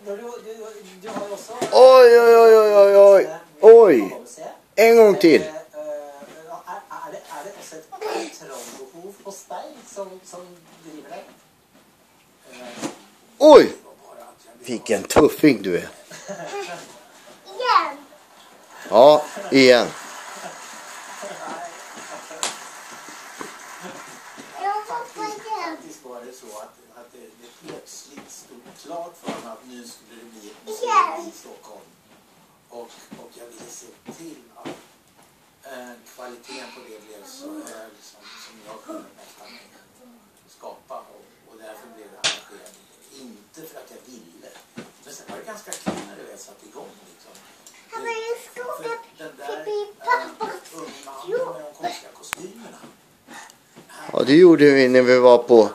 Du har ju också... Oj. En gång till. Är det också ett kontrollbehov hos dig som driver det? Oj. Vilken tuffing du är. Igen. Ja, igen. Faktiskt var det så att det plötsligt stod klart för mig att nu skulle det bli ett museum i Stockholm. Och jag ville se till att kvaliteten på det blev så hög som jag kunde nästan skapa. Och därför blev det arrangerad. Inte för att jag ville. Men sen var det ganska kul när det väl satt igång. Liksom. Han var ju skogat den där förbi pappas unge mannen med de konstiga kostymerna. Ja, det gjorde vi när vi var på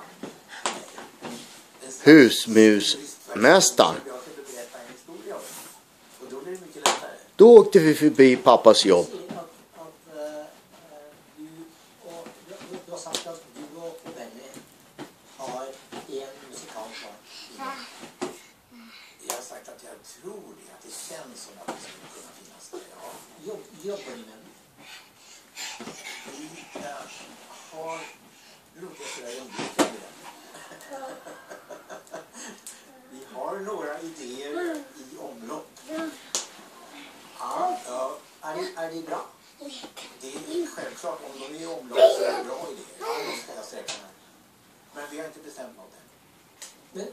husmusmästaren. Då åkte vi förbi pappas jobb. Du har sagt att du och Benny har en musikal kvar. Jag har sagt att jag tror det, att det känns som att det skulle kunna finnas där. Ja, jobbar ni med det? Vi har... Nu låter jag sådär undvika det. Vi har några idéer i omlopp. Ja. Är det bra? Det är självklart, om de är i omlopp så är det bra idéer. Ja, då ska jag sträcka mig. Men vi har inte bestämt något än. Men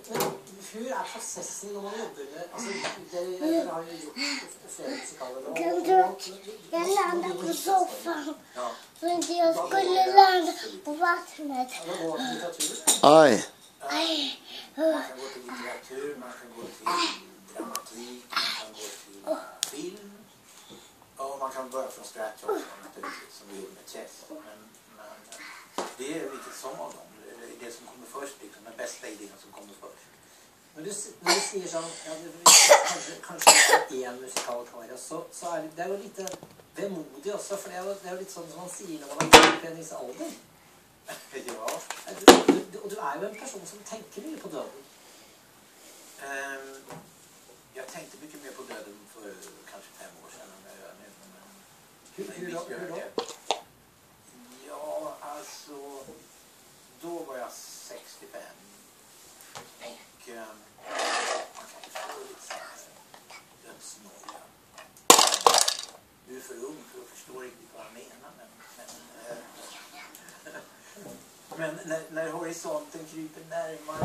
hur är processen när man jobbar med... Alltså, det har ju gjort flera musikaler. Jag landade på soffan. Så inte jag skulle landa på vattnet. Aj. Man kan gå till litteratur, man kan gå till dramatik, man kan gå till film. Och man kan börja från scratch också, naturligtvis, som vi gjorde med chess. Men det är vilket som av dem. Det är det som kommer först, liksom, den bästa idén som kommer först. Men du säger som, kanske en musikal kvar, så är det ju lite vemodigt också, för det är ju lite sånt som man säger när man har gjort en viss ålder. Ja. Och du är ju en person som tänker mycket på döden. Jag tänkte mycket mer på döden för kanske 5 år sedan än jag gör nu. Hur då? Ja, alltså... Då var jag 65. Och man kan ju få lite så här dödsnoja. Du är för ung för att förstå riktigt vad jag menar. Men när horisonten kryper närmare